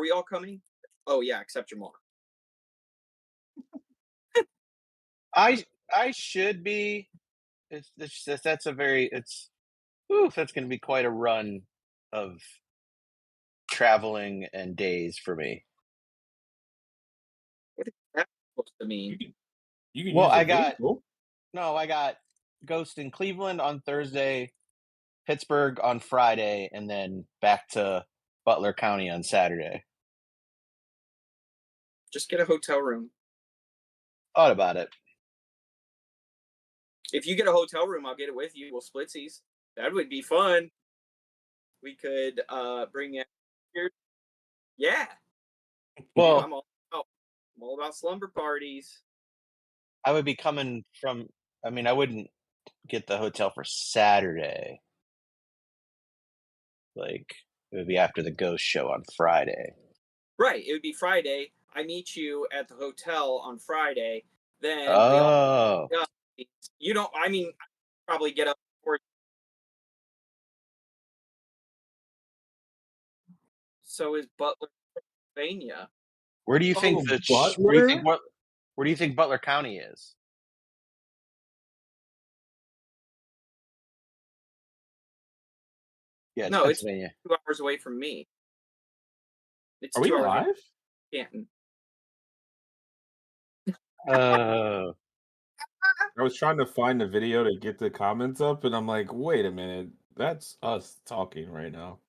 we all coming? Oh yeah, except Jarmar. I should be. That's a very that's going to be quite a run of traveling and days for me. What is that supposed to You mean? can, you can Well, use a I got vehicle. I got Ghost in Cleveland on Thursday, Pittsburgh on Friday, and then back to Butler County on Saturday. Just get a hotel room. Thought about it. If you get a hotel room, I'll get it with you. We'll splitsies. That would be fun. We could bring in here. Yeah. Well, I'm all about slumber parties. I would be coming from. I mean, I wouldn't get the hotel for Saturday. Like, it would be after the Ghost show on Friday. Right. It would be Friday. I meet you at the hotel on Friday. Then we Oh, all you don't I mean probably get up before. So is Butler, Pennsylvania. where do you think Oh, Butler? where do you think Butler County is? Yeah, it's No, it's Pennsylvania. 2 hours away from me. It's Are we 2 hours away live? from Canton. Oh, I was trying to find the video to get the comments up, and I'm like, wait a minute. That's us talking right now.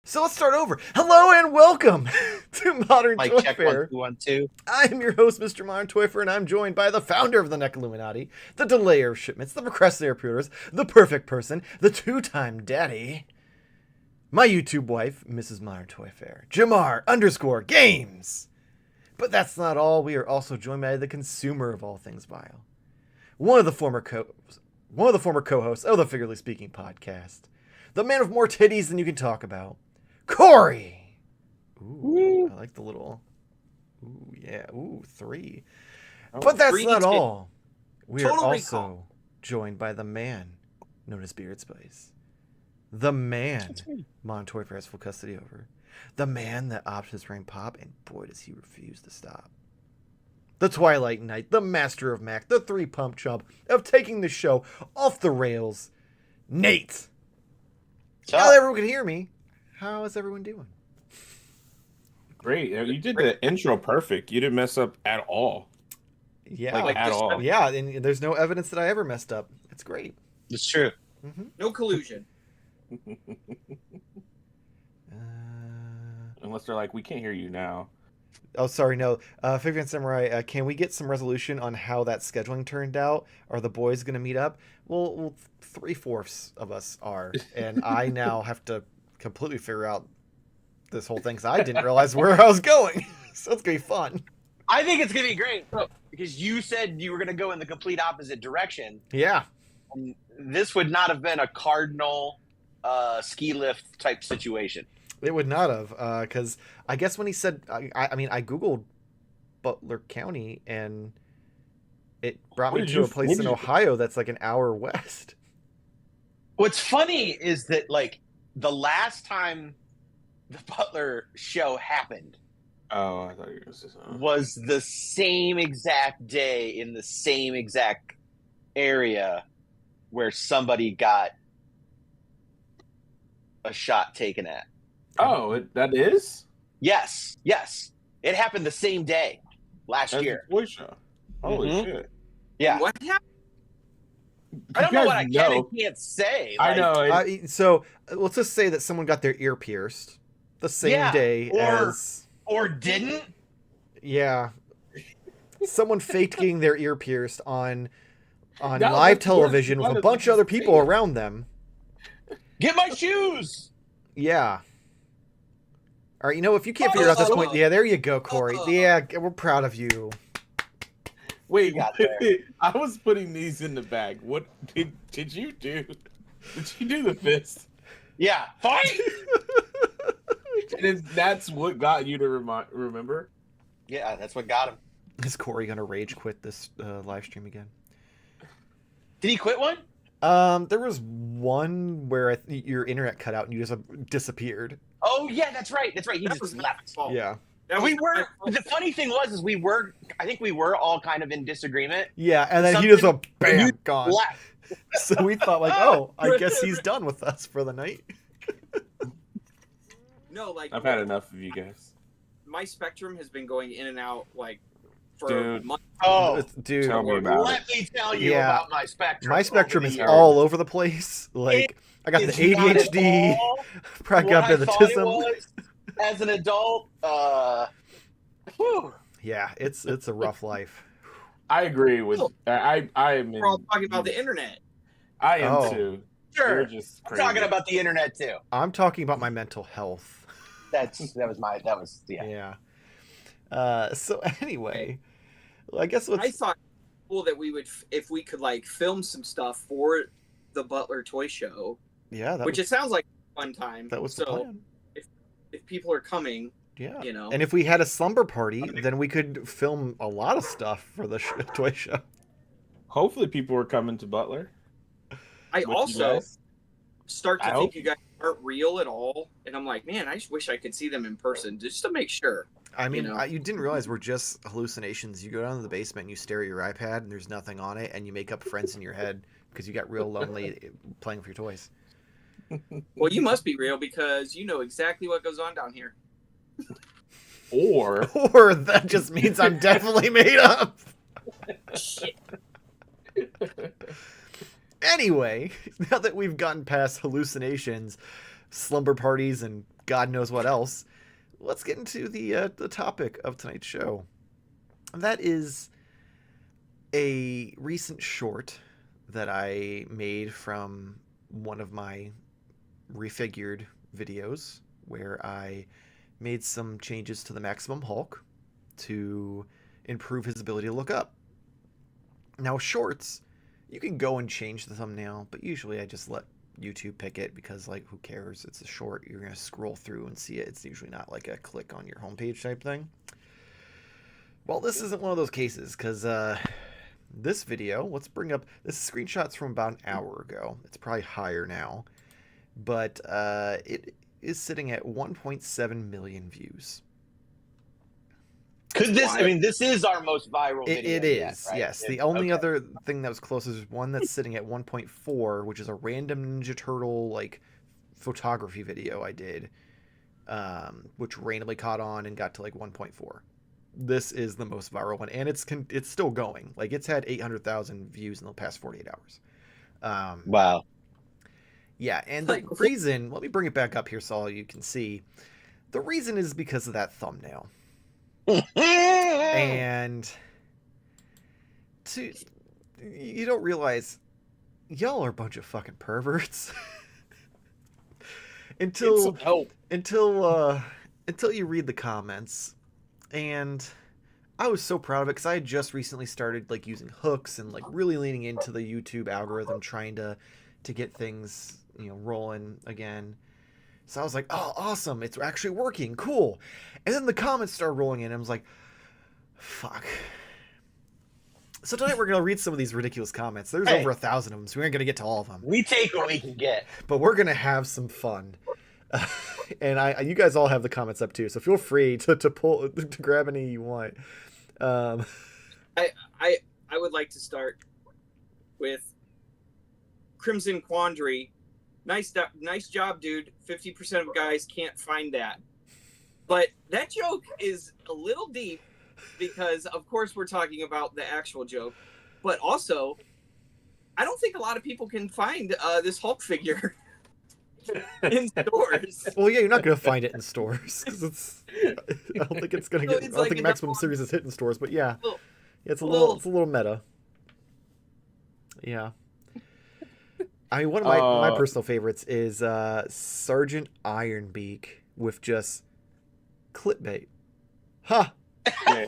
So let's start over. Hello and welcome to Modern Mike Toy check Fair. 1 2 1 2. I am your host, Mr. Modern Toy Fair, and I'm joined by the founder of the Neck Illuminati, the delayer of shipments, the procrastinator of pre-orders, the perfect person, the two-time daddy, my YouTube wife, Mrs. Modern Toy Fair, Jarmar_Games. But that's not all. We are also joined by the consumer of all things vile, one of the former co-hosts of the Figuratively Speaking podcast, the man with more titties than you can talk about, Corey. Ooh, I like the little. Ooh, yeah. Ooh, 3. Oh, But that's 3 not titties. all. We are Total also recall. joined by the man known as Beard Spice. The man That's me. Montoy has full custody over. The man that opted his ring pop, and boy does he refuse to stop. The Twilight Knight, the master of Mac, the 3-pump chump of taking the show off the rails, Nate. Now that everyone can hear me, how is everyone doing? Great. You did the intro perfect. You didn't mess up at all. Yeah, Like at all. Yeah, and there's no evidence that I ever messed up. It's great. It's true. Mm-hmm. No collusion. Unless they're like, we can't hear you now. Oh, sorry, no. Figure Samurai, can we get some resolution on how that scheduling turned out? Are the boys going to meet up? Well, 3/4 of us are, and I now have to completely figure out this whole thing because I didn't realize where I was going. So it's going to be fun. I think it's going to be great because you said you were going to go in the complete opposite direction. Yeah. And this would not have been a cardinal ski lift type situation. It would not have, because I guess when he said, I mean, I Googled Butler County, and it brought me to a place in Ohio that's like an hour west. What's funny is that, like, the last time the Butler show happened Oh, I thought you were going to say something. was the same exact day in the same exact area where somebody got a shot taken at. Oh, that is? Yes. It happened the same day last That's year. a toy show. Holy Mhm. shit. Yeah. What happened? I don't know You what I guys can know. and can't say. I know. So let's just say that someone got their ear pierced the same day as... Or didn't. Yeah. Someone faked getting their ear pierced on No, live that's television worse. with a Why bunch does of other it say people it? around them. Get my shoes. Yeah. All right, if you can't figure it out at this point, yeah, there you go, Corey. Yeah, we're proud of you. Wait, got there. I was putting these in the bag. What did you do? Did you do the fist? Yeah, fight. And that's what got you to remember? Yeah, that's what got him. Is Corey gonna rage quit this live stream again? Did he quit one? There was one where your internet cut out and you just disappeared. Oh yeah, that's right. That's right. He That just was my left. fault. Yeah. That We was were. my fault. The funny thing was, I think we were all kind of in disagreement. Yeah, and then he just Something- bam gone. Left. So we thought like, oh, I guess he's done with us for the night. No, like I've had enough of you guys. my Spectrum has been going in and out like for Dude. months. Oh, Dude, Tell me about let me tell you Yeah. about my Spectrum. my over Spectrum the is years. all over the place. Like I got the It's not at ADHD, all probably got what I the thought it autism. was as an adult. Whew. Yeah, it's a rough life. I agree with. I am. We're all talking about the internet. I am Oh. too. Sure. You're just I'm crazy. talking about the internet too. I'm talking about my mental health. That was Yeah. So anyway, well, I guess let's. I thought cool that we would if we could like film some stuff for the Butler Toy Show, Yeah, that which was, it sounds like a fun time. that was the so plan. if people are coming, Yeah. you know. And if we had a slumber party, then we could film a lot of stuff for the toy show. Hopefully, people are coming to Butler. I with you also guys. start to I think hope. you guys aren't real at all, and I'm like, man, I just wish I could see them in person just to make sure. I mean, You know. you didn't realize we're just hallucinations. You go down to the basement and you stare at your iPad and there's nothing on it, and you make up friends in your head because you got real lonely playing with your toys. Well, you must be real because you know exactly what goes on down here. Or Or that just means I'm definitely made up. Shit. Anyway, now that we've gotten past hallucinations, slumber parties, and God knows what else, let's get into the topic of tonight's show. That is a recent short that I made from one of my refigured videos where I made some changes to the Maximum Hulk to improve his ability to look up. Now, shorts, you can go and change the thumbnail, but usually I just let YouTube pick it because, like, who cares? It's a short. You're going to scroll through and see it. It's usually not like a click on your homepage type thing. Well, this isn't one of those cases because this video, let's bring up, this is screenshots from about an hour ago. It's probably higher now, but it is sitting at 1.7 million views. Could this? I mean, this is our most viral video. It is, yet, right? yes. The only other thing that was closest is one that's sitting at 1.4, which is a random Ninja Turtle like photography video I did, which randomly caught on and got to like 1.4. This is the most viral one, and it's still going. Like it's had 800,000 views in the past 48 hours. Wow. Yeah, and the reason, let me bring it back up here so you can see. The reason is because of that thumbnail. And you don't realize y'all are a bunch of fucking perverts until you read the comments. And I was so proud of it because I had just recently started like using hooks and like really leaning into the YouTube algorithm, trying to get things, you know, rolling again. So I was like, oh, awesome. It's actually working. Cool. And then the comments started rolling in. And I was like, fuck. So tonight we're going to read some of these ridiculous comments. There's over 1,000 of them, so we aren't going to get to all of them. We take what we can get. But we're going to have some fun. And you guys all have the comments up too, so feel free to grab any you want. I would like to start with Crimson Quandary. Nice job, dude. 50% of guys can't find that. But that joke is a little deep because, of course, we're talking about the actual joke. But also, I don't think a lot of people can find this Hulk figure in stores. Well, yeah, you're not going to find it in stores because I don't think it's going to get. I don't think Maximum Series is hitting stores, but yeah, it's a little meta. Yeah. I mean, one of my personal favorites is Sergeant Ironbeak with just clickbait. Ha! Yeah.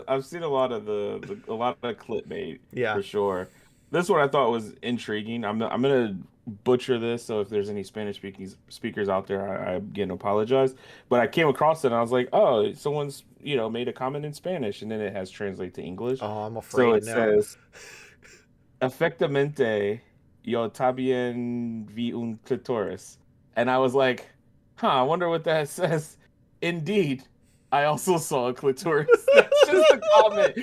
I've seen a lot of a lot of clickbait Yeah. for sure. This one I thought was intriguing. I'm gonna butcher this, so if there's any Spanish speakers out there, I again apologize. But I came across it and I was like, oh, someone's made a comment in Spanish, and then it has translate to English. Oh, I'm So afraid it no. says, "Efectivamente, yo también vi un clitoris," and I was like, huh, I wonder what that says. Indeed, I also saw a clitoris. That's just a comment.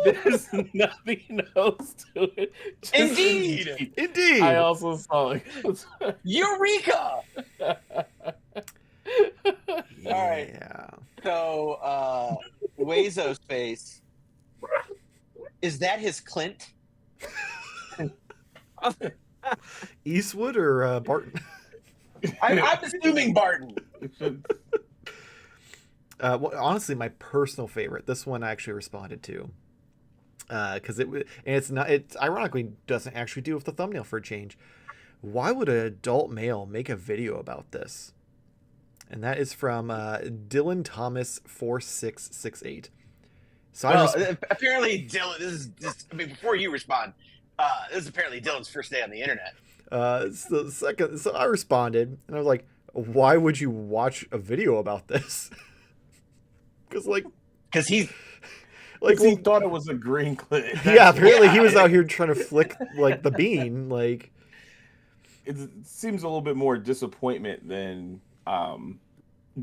There's nothing else to it. Just Indeed. Indeed. I also saw a clitoris. Eureka! Yeah. All right. So, Wazo's face. Is that his Clint? Eastwood or Barton? I'm assuming Barton. Well, honestly, my personal favorite. This one I actually responded to. Because it's ironically doesn't actually do with the thumbnail for a change. Why would an adult male make a video about this? And that is from Dylan Thomas 4668. So apparently Dylan. Before you respond, this is apparently Dylan's first day on the internet. It's the second. So I responded, and I was like, "Why would you watch a video about this?" Because he thought it was a green clip. Yeah, apparently he was out here trying to flick like the bean. Like it seems a little bit more disappointment than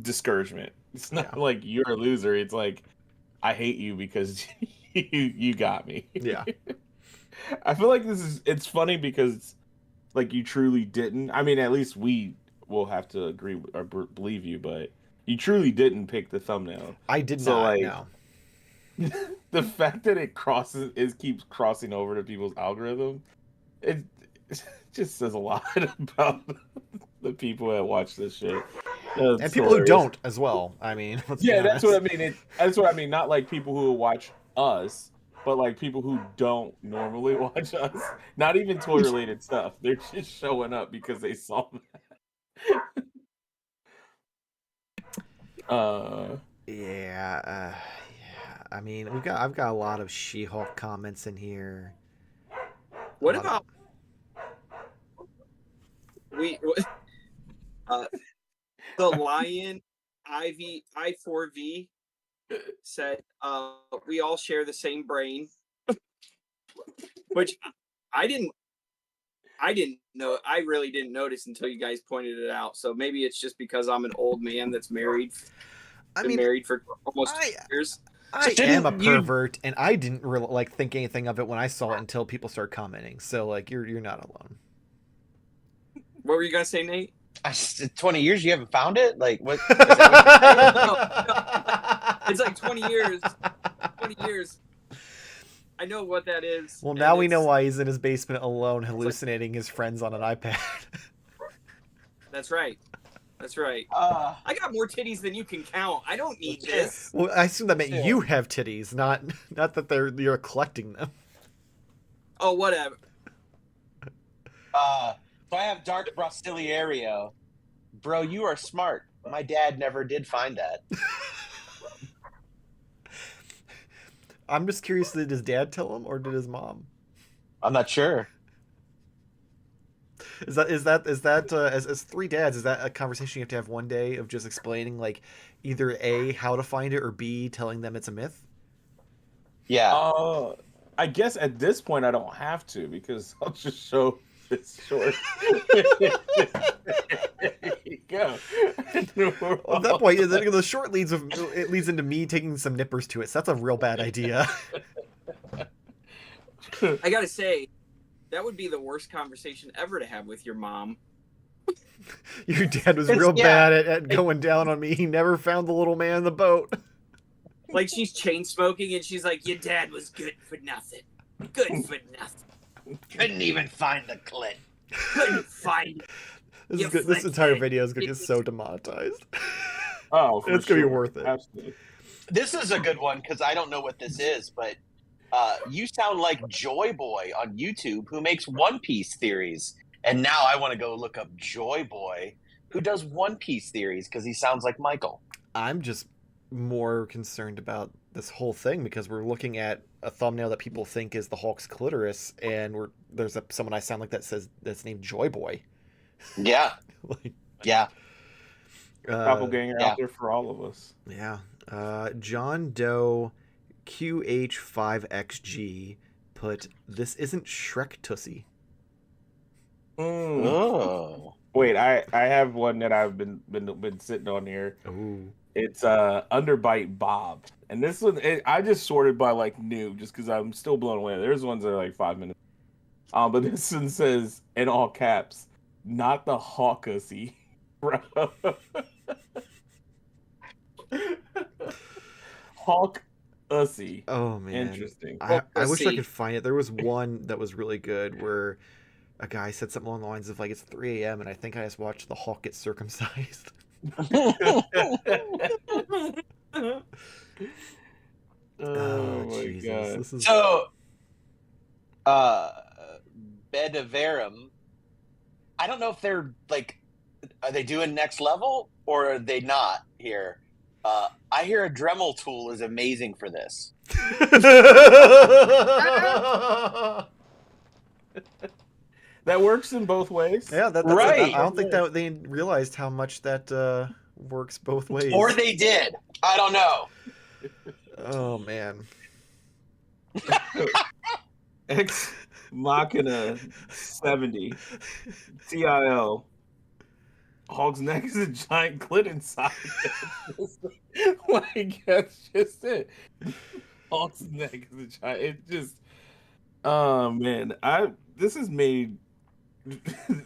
discouragement. It's not like you're a loser. It's like I hate you because you got me. Yeah. I feel like it's funny because like you truly didn't. I mean, at least we will have to agree or believe you, but you truly didn't pick the thumbnail. I did not. No. The fact that it keeps crossing over to people's algorithm, it just says a lot about the people that watch this shit. And people who don't as well. I mean, that's what I mean. That's what I mean. Not like people who watch us, but like people who don't normally watch us. Not even toy related stuff. They're just showing up because they saw that. Yeah. I mean, I've got a lot of She-Hulk comments in here. What about the Lion I4V said we all share the same brain, which I didn't know. I really didn't notice until you guys pointed it out. So maybe it's just because I'm an old man that's married. Married for almost 2 years. I am a pervert, and I didn't really think anything of it when I saw it until people started commenting. So you're not alone. What were you gonna say, Nate? 20 years you haven't found it? Like what? No. It's like 20 years. 20 years. I know what that is. Well, now we know why he's in his basement alone, hallucinating his friends on an iPad. That's right. I got more titties than you can count. I don't need this. Well, I assume that meant you have titties, not that you're collecting them. Oh, whatever. So I have dark Brasileiro. Bro, you are smart. My dad never did find that. I'm just curious, did his dad tell him or did his mom? I'm not sure. Is that as three dads, is that a conversation you have to have one day of just explaining either A, how to find it, or B, telling them it's a myth? Yeah. I guess at this point I don't have to because I'll just show this short. There you go. Well, at that point, the short leads into me taking some nippers to it. So that's a real bad idea. I gotta say, that would be the worst conversation ever to have with your mom. Your dad was real bad at going down on me. He never found the little man in the boat. Like she's chain smoking and she's like, your dad was good for nothing. Good for nothing. Couldn't even find the clit. Couldn't find it. This entire video is going to get so demonetized. Oh, it's going to be worth it. Absolutely. This is a good one because I don't know what this is, but you sound like Joy Boy on YouTube who makes One Piece theories. And now I want to go look up Joy Boy who does One Piece theories because he sounds like Michael. I'm just more concerned about this whole thing because we're looking at a thumbnail that people think is the Hulk's clitoris, and there's someone I sound like that says that's named Joy Boy. Yeah. Like, Yeah. Doppelganger yeah. out there for all of us. yeah. John Doe QH5XG put, "This isn't Shrek Tussie." Oh. Wait, I have one that I've been sitting on here. Ooh. It's Underbite Bob, and this one I just sorted by like new, just because I'm still blown away. There's ones that are like 5 minutes. But this one says in all caps, "Not the Hawkussy, bro." Hawk Ussy. Oh man, Interesting. I wish I see. could find it. There was one that was really good where a guy said something along the lines of like, "It's 3 a.m. and I think I just watched the Hawk get circumcised." Oh my Jesus, god. this is So, Bedaverum, I don't know if they're like, are they doing next level or are they not here? I hear a Dremel tool is amazing for this. That works in both ways. Yeah, that's Right. I don't think that they realized how much that works both ways. Or they did. I don't know. Oh man. Ex Machina 70 TIL. Hog's neck is a giant clit inside. Like that's just it. Hog's neck is a giant. It just. Oh man, this is made.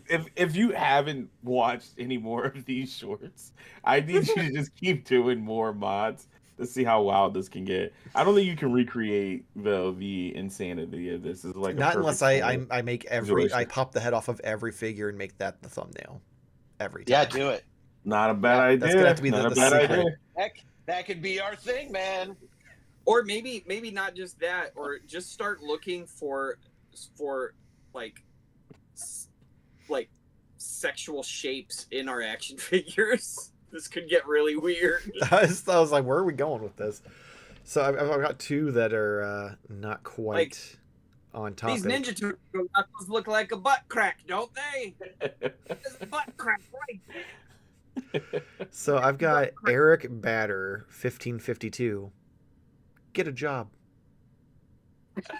If you haven't watched any more of these shorts, I need you to just keep doing more mods to see how wild this can get. I don't think you can recreate the insanity of this. Is like Not unless I make every visualization. I pop the head off of every figure and make that the thumbnail every time. Yeah, do it. Not a bad idea. That's gonna have to be Not the a bad secret. idea. Heck, that could be our thing, man. Or maybe not just that, or just start looking for like sexual shapes in our action figures. This could get really weird. I was like, where are we going with this? So I've got two that are not quite on topic. These Ninja Turtle knuckles look like a butt crack, don't they? There's a butt crack right. So I've got Eric Batter 1552. Get a job.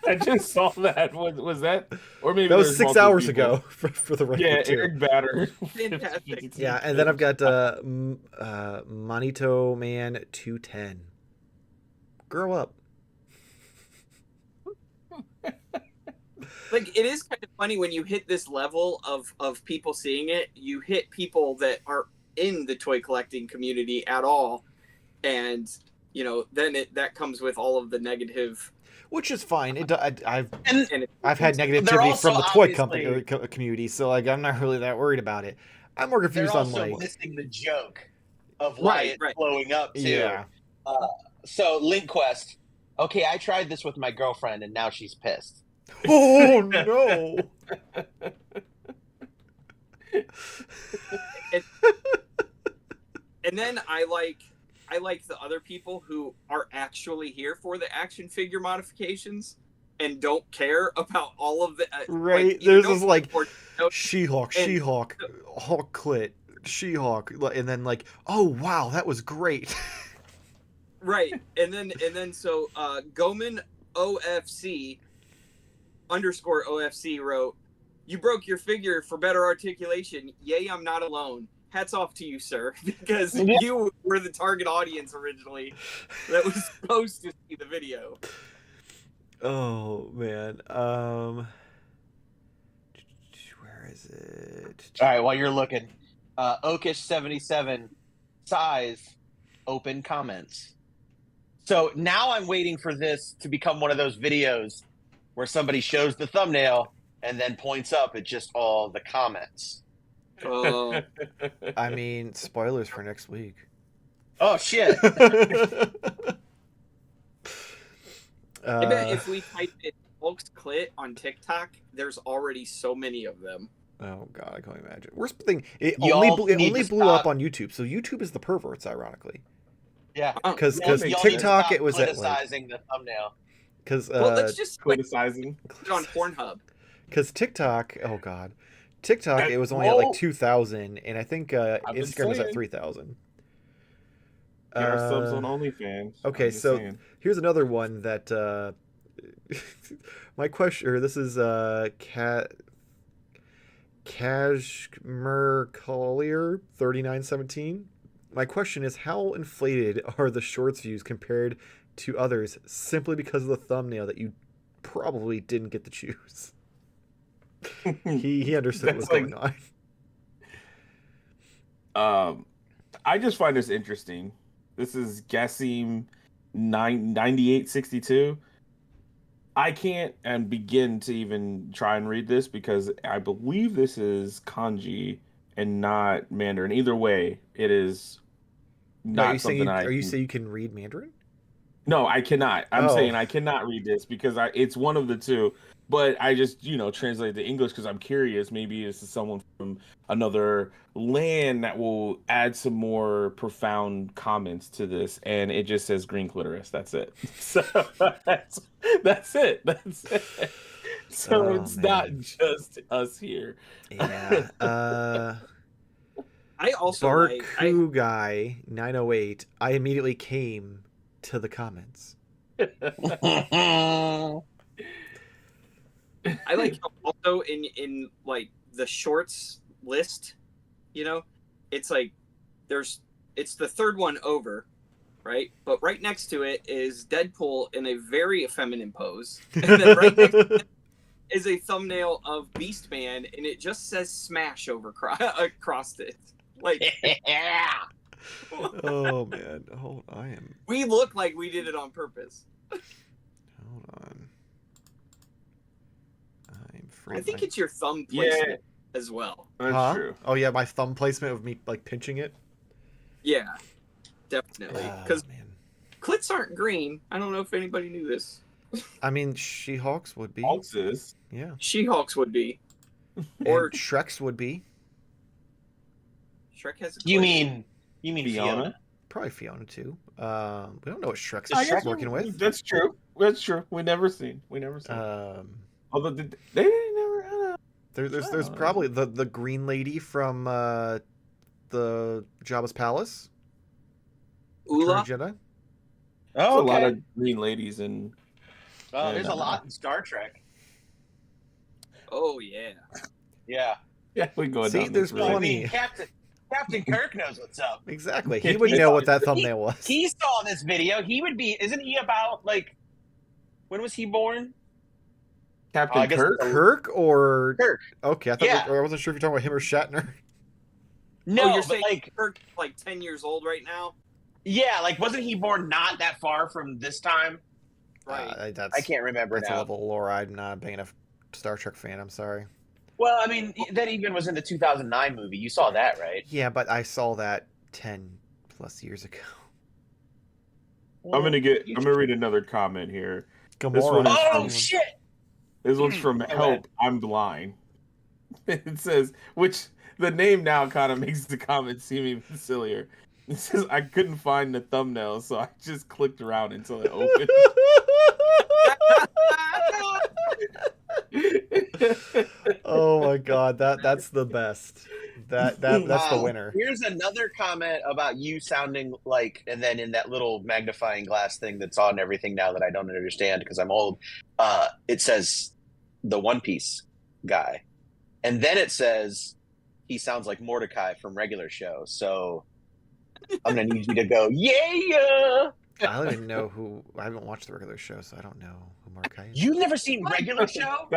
I just saw that. Was that? Or maybe That was there's 6 multiple hours people. ago for the record. Yeah, too. Eric Batter. Fantastic. Yeah, and then I've got Manito Man 210. Grow up. Like, it is kind of funny when you hit this level of people seeing it. You hit people that are in the toy collecting community at all, and then that comes with all of the negative. Which is fine. I've And had They're negativity also from the toy obviously- company or community, so like I'm not really that worried about it. I'm more They're confused on also like missing the joke of why it's blowing up too. yeah. So Link Quest. Okay, I tried this with my girlfriend and now she's pissed. Oh no. and then I like the other people who are actually here for the action figure modifications and don't care about all of the Right, like, there's don't this like support- don't- She-Hulk, and- She-Hulk, Hulk clit, She-Hulk, and then like, oh wow, that was great. right, and then so Goman OFC _OFC wrote, "You broke your figure for better articulation. Yay, I'm not alone. Hats off to you, sir, because you were the target audience originally that was supposed to see the video." Oh man. Where is it? All right, while you're looking, Okish77 size open comments. So now I'm waiting for this to become one of those videos where somebody shows the thumbnail and then points up at just all the comments. I mean, spoilers for next week. Oh shit! I bet if we type in Hulk's clit on TikTok, there's already so many of them. Oh god, I can't imagine. Worst thing, it Y'all only need blew to up stop. on YouTube. So YouTube is the perverts, ironically. Yeah. Because Y'all need to TikTok stop it was at like politicizing the thumbnail. because Well, let's just like, Criticizing. put it on Pornhub. because TikTok, oh god, TikTok it was only at like 2,000, and I think I've been Instagram was at saying. 3,000. Get our subs on OnlyFans. Okay, I'm just so saying. here's another one that my question. Or this is Kashmir Collier 3917. My question is, how inflated are the shorts views compared to others simply because of the thumbnail that you probably didn't get to choose? He understood what was That's going on. I just find this interesting. This is Gassim 9862. I can't and begin to even try and read this because I believe this is kanji and not Mandarin. Either way, it is No, not something I. Are you saying you can read Mandarin? No, I cannot. I'm Oh. saying I cannot read this because it's one of the two. But I just, translate to English because I'm curious. Maybe this is someone from another land that will add some more profound comments to this. And it just says green clitoris. That's it. So that's it. That's it. So Oh, it's not man. just us here. Yeah. I also like. Barku guy 908. I immediately came to the comments. I like how also in like the shorts list, it's like it's the third one over, right? But right next to it is Deadpool in a very feminine pose, and then right next to it is a thumbnail of Beastman, and it just says "Smash" across it. Like, Yeah. Oh man, We look like we did it on purpose. Hold on. I'm free. I think it's your thumb placement as well. That's true. Oh yeah, my thumb placement of me like pinching it. Yeah, definitely. Because man. clits aren't green. I don't know if anybody knew this. I mean, She-Hulks would be. Hulks is. Yeah. She-Hulks would be. Or Or Shrek's would be. Shrek has a You clit. mean Fiona? Probably Fiona too. We don't know what Shrek's I guess working with. That's true. That's true. We never seen. Although they never had a. There's probably the green lady from the Jabba's palace. Ula? Return of Jedi. Oh, There's a lot of green ladies in. There's a lot in Star Trek. Oh, yeah. Yeah. Yeah, we go See, down. there's this road. plenty. Captain Kirk knows what's up. Exactly. He would know what that thumbnail was. He saw this video. He would be. Isn't he about like? When was he born? Captain Kirk. Kirk or Kirk. Okay, I wasn't sure if you're talking about him or Shatner. No, you're but saying like Kirk's like 10 years old right now? yeah, like wasn't he born not that far from this time? Right. I can't remember That's now. a level of lore I'm not a big enough Star Trek fan. I'm sorry. Well, I mean, that even was in the 2009 movie. You saw that, right? Yeah, but I saw that 10 plus years ago. I'm gonna read another comment here. Gamora. Oh shit! This one's from Help. I'm blind. It says, which the name now kind of makes the comment seem even sillier. It says, I couldn't find the thumbnail, so I just clicked around until it opened. Oh my god, that's the best. That's the winner. Here's another comment about you sounding like, and then in that little magnifying glass thing that's on everything now that I don't understand because I'm old. It says the One Piece guy, and then it says he sounds like Mordecai from regular show. So I'm gonna need you to go, yeah. I don't even know who. I haven't watched the regular show, so I don't know who Mordecai is. You've never seen regular show?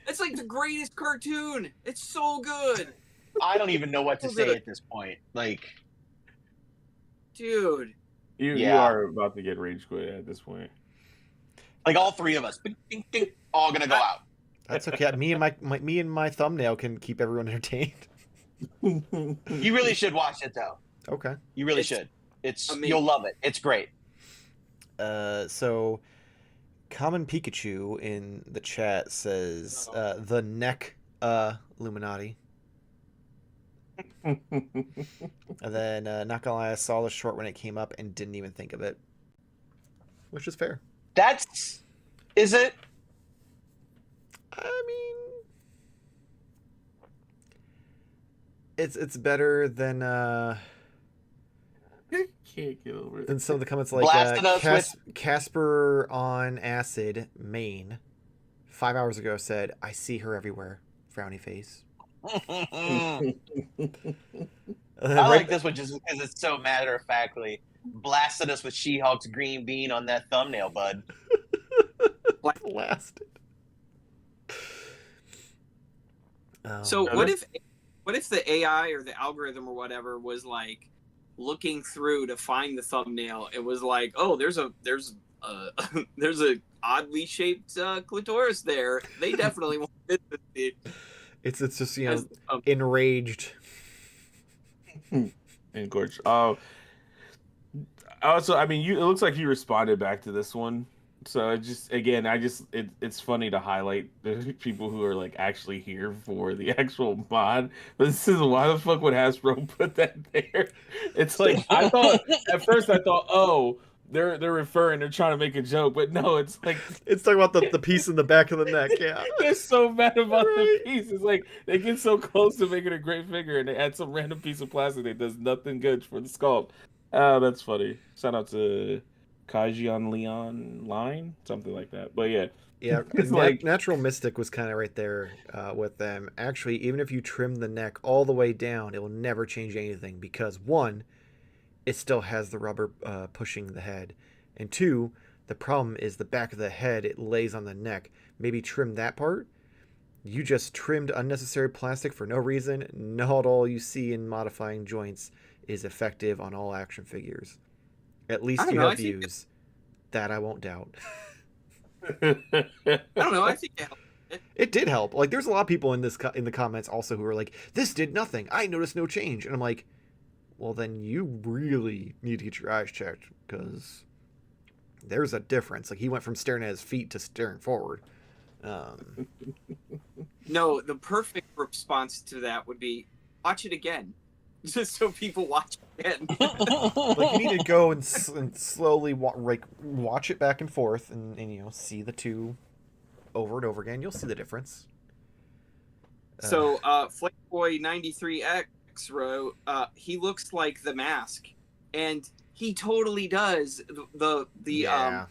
It's like the greatest cartoon. It's so good. I don't even know what to say at this point. Like, dude, you are about to get rage quit at this point. Like all three of us, ding, ding, ding, all gonna go out. That's okay. Me and my thumbnail can keep everyone entertained. You really should watch it though. Okay. You really should. It's amazing. You'll love it. It's great. So Common Pikachu in the chat says the neck Illuminati. And then, not gonna lie, I saw the short when it came up and didn't even think of it, which is fair. Is it? I mean, it's better than Can't get over it. than some of the comments like Blasted us Casper on acid Maine 5 hours ago said, "I see her everywhere." Frowny face. I Right- like this one just because it's so matter of factly. Blasted us with She-Hulk's green bean on that thumbnail, bud. Blasted. So Yeah, what if the AI or the algorithm or whatever was like looking through to find the thumbnail? It was like, oh, there's a there's a oddly shaped clitoris there. They definitely want it. it's just As, enraged. Engorged. Oh, also, I mean, it looks like you responded back to this one. So it's funny to highlight the people who are like actually here for the actual mod. But this is why the fuck would Hasbro put that there? It's like at first I thought, oh, they're they're trying to make a joke, but no, it's like It's talking about the piece in the back of the neck. Yeah. they're so mad about Right. the piece. It's like they get so close to making a great figure, and they add some random piece of plastic that does nothing good for the sculpt. Oh, that's funny. Shout out to Kajian Leon Line, something like that. But yeah, Yeah, It's like- Natural Mystic was kind of right there with them. Actually, even if you trim the neck all the way down, it will never change anything because one, it still has the rubber pushing the head, and two, the problem is the back of the head, it lays on the neck. Maybe trim that part. You just trimmed unnecessary plastic for no reason. Not all you see in modifying joints is effective on all action figures. At least I don't you know, have I think views. That I won't doubt. I don't know. I think it helped. It did help. Like, there's a lot of people in in the comments also who are like, "This did nothing. I noticed no change." And I'm like, "Well, then you really need to get your eyes checked because there's a difference." Like, he went from staring at his feet to staring forward. No, the perfect response to that would be watch it again, just so people watch it again. Like, you need to go and slowly watch it back and forth, and see the two over and over again. You'll see the difference. So, Flameboy 93X wrote, he looks like the Mask, and he totally does the yeah.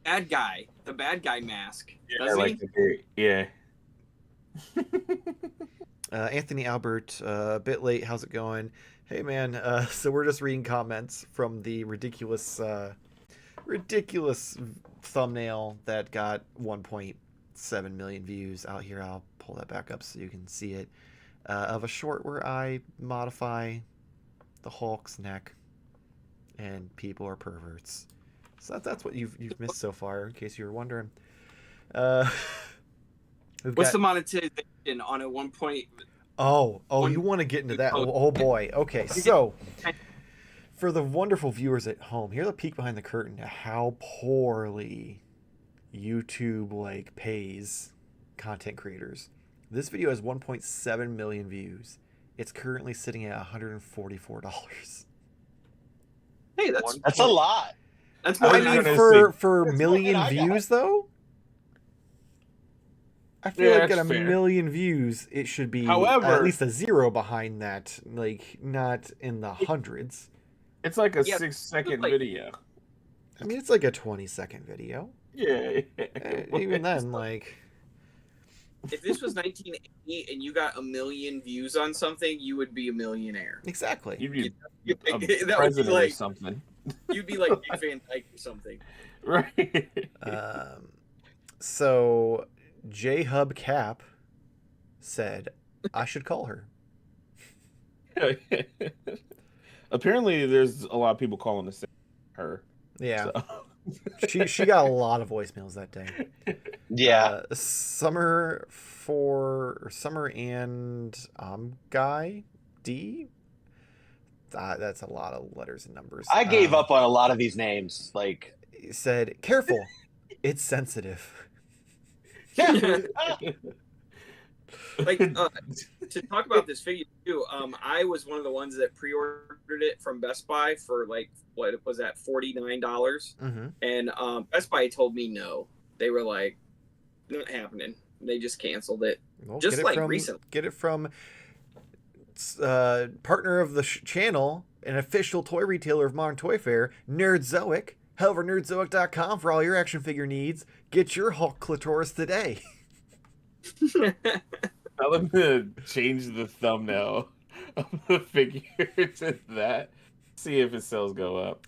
the bad guy mask. Yeah, Does like he? yeah. Anthony Albert, a bit late. How's it going? Hey man, so we're just reading comments from the ridiculous thumbnail that got 1.7 million views out here. I'll pull that back up so you can see it. Of a short where I modify the Hulk's neck, and people are perverts. So that's what you've missed so far, in case you were wondering. What's the monetization on a 1 point? Oh, you want to get into that? Oh boy. Okay, so for the wonderful viewers at home, here's a peek behind the curtain at how poorly YouTube pays content creators. This video has 1.7 million views. It's currently sitting at $144. Hey, that's a lot. That's I more I was than mean, gonna for That's million more than I got. views though, I feel Yeah, like at a that's fair. million views, it should be However- at least a zero behind that, like not in the hundreds. It's like a Yeah, 6-second like- video. I mean, it's like a 20-second video. Yeah. Even then, like, if this was 1980 and you got 1 million views on something, you would be a millionaire. exactly. You'd be You- a that would be president or like something. you'd be like Dick Van Dyke or something. Right. So J Hub Cap said I should call her. Apparently, there's a lot of people calling to say her. Yeah, So. she got a lot of voicemails that day. Yeah. Summer and Guy D. That's a lot of letters and numbers. I gave up on a lot of these names. Like, He said, "Careful, it's sensitive." yeah. Like to talk about this figure too. I was one of the ones that pre-ordered it from Best Buy for like what was that $49, Mm-hmm. and Best Buy told me no. They were like, not happening. They just canceled it. Well, Just like recently. Get it from partner of the channel, an official toy retailer of Modern Toy Fair, Nerdzoic. Head over to nerdzoic.com for all your action figure needs. Get your Hulk clitoris today. Tell them to change the thumbnail of the figure to that. See if his sales go up.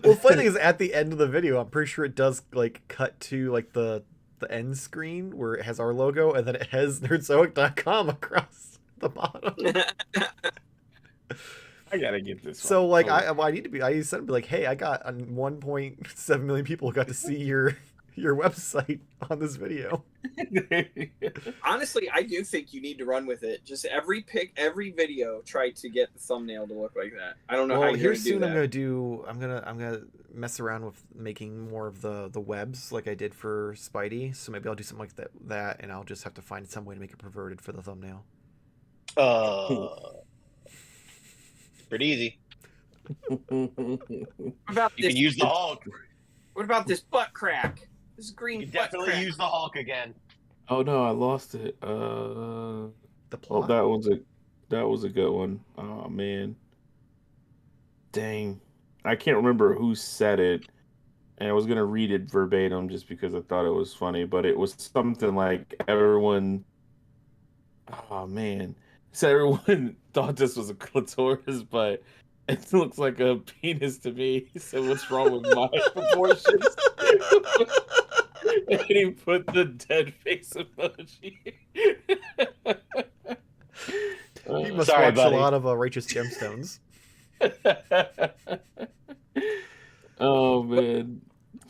Well, funny thing is, at the end of the video, I'm pretty sure it does like cut to like the end screen where it has our logo, and then it has nerdzoic.com across the bottom. I gotta get this. So one. like I need to be. I said to be like, hey, I got 1.7 million people got to see your website on this video. Honestly, I do think you need to run with it. Just every video, try to get the thumbnail to look like that. I don't know how you're gonna do that. I'm gonna mess around with making more of the webs like I did for Spidey. So maybe I'll do something like that, and I'll just have to find some way to make it perverted for the thumbnail. Pretty easy. About You can use the Hulk. What about this butt crack? This green You butt definitely crack. use the Hulk again. Oh no, I lost it. The Oh, plot. that was a good one. Oh man, dang, I can't remember who said it, and I was gonna read it verbatim just because I thought it was funny, but it was something like everyone. Oh man, so everyone thought this was a clitoris, but it looks like a penis to me. So what's wrong with my proportions? And he put the dead face emoji. He must Sorry, watch buddy. a lot of Righteous Gemstones. Oh man.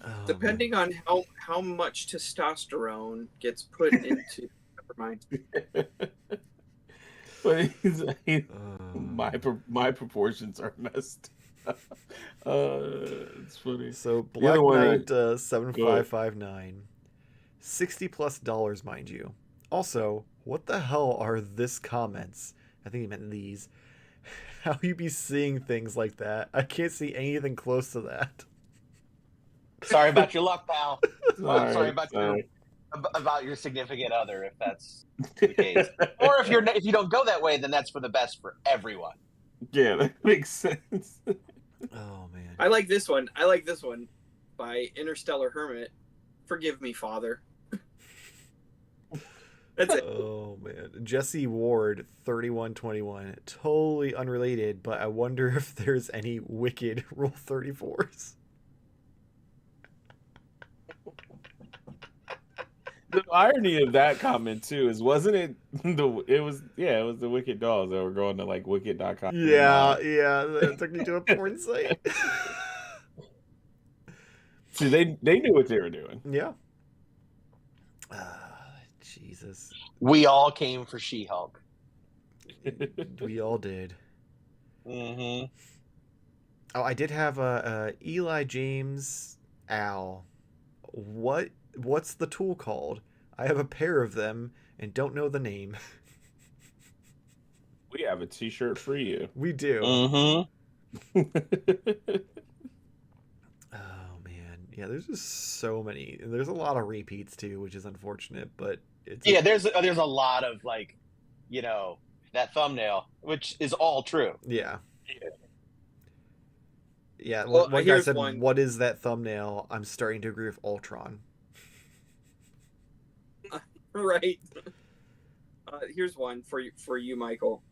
Oh, Depending on how much testosterone gets put into. Never mind. But man. my proportions are messed up. It's funny. So The Black other one, Knight 7559, $60+ mind you. Also, what the hell are this comments? I think he meant these. How you be seeing things like that? I can't see anything close to that. Sorry about your luck, pal. Sorry Sorry. about your significant other, if that's the case. Or if you don't go that way, then that's for the best for everyone. Yeah, that makes sense. Oh man. I like this one. I like this one by Interstellar Hermit. Forgive me, Father. That's it. Oh man. Jesse Ward 3121. Totally unrelated, but I wonder if there's any wicked Rule 34s. The irony of that comment too is, wasn't it it was the Wicked dolls that were going to like wicked.com. Yeah, that took me to a porn site. See, they knew what they were doing. Yeah. Jesus. We all came for She-Hulk. We all did. Mm-hmm. Oh, I did have a Eli James Al. What's the tool called? I have a pair of them and don't know the name. We have a t-shirt for you. We do. Mm-hmm. Oh man, yeah. There's just so many. There's a lot of repeats too, which is unfortunate. But it's There's a lot of like, that thumbnail, which is all true. yeah. Yeah, Well, one guy here's said, one. "What is that thumbnail?" I'm starting to agree with Ultron. Right. Here's one for you, Michael.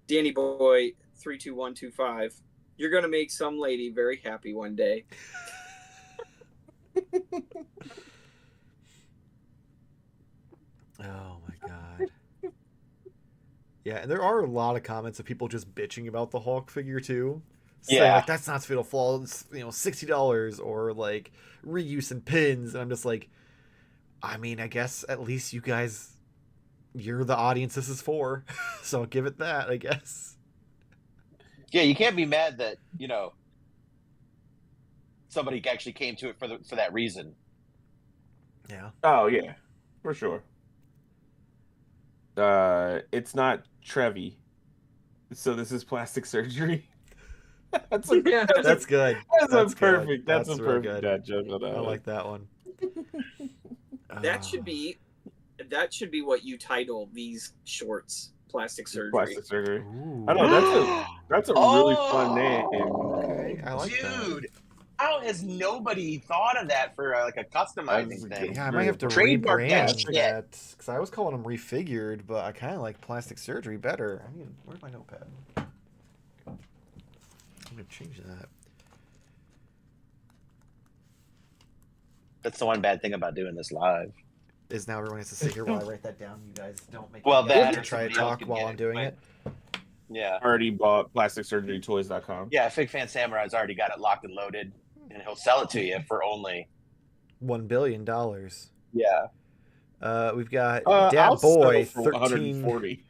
Danny Boy 32125. You're gonna make some lady very happy one day. Oh my god. Yeah, and there are a lot of comments of people just bitching about the Hulk figure too. Saying, Yeah. like, that's not fatal flaw. It's, $60 or like reuse and pins. And I'm just like, I mean, I guess at least you guys, you're the audience this is for. So I'll give it that, I guess. Yeah, you can't be mad that, somebody actually came to it for that reason. Yeah. Oh yeah. for sure. It's not Trevi, so this is plastic surgery. That's a Yeah. That's good. That's That's a perfect. good. That's a real perfect good. dad joke on that I one. like that one. That should be what you title these shorts. Plastic surgery. Plastic surgery. Ooh. I know that's a really fun name. Okay, I like that. Dude, how has nobody thought of that for like a customizing That's thing? Yeah, I might have to Trademark that rebrand shit. that because I was calling them refigured, but I kind of like plastic surgery better. I mean, where's my notepad? I'm gonna change that. That's the one bad thing about doing this live. Is now everyone has to sit here while I write that down. You guys don't make Well, the effort that to or try to somebody else talk could while get I'm it, doing but- it. Yeah. Already bought plasticsurgerytoys.com. Yeah, Fig Fan Samurai's already got it locked and loaded, and he'll sell it to you for only. $1 billion. Yeah. We've got I'll Dad Boy settle for 13 140.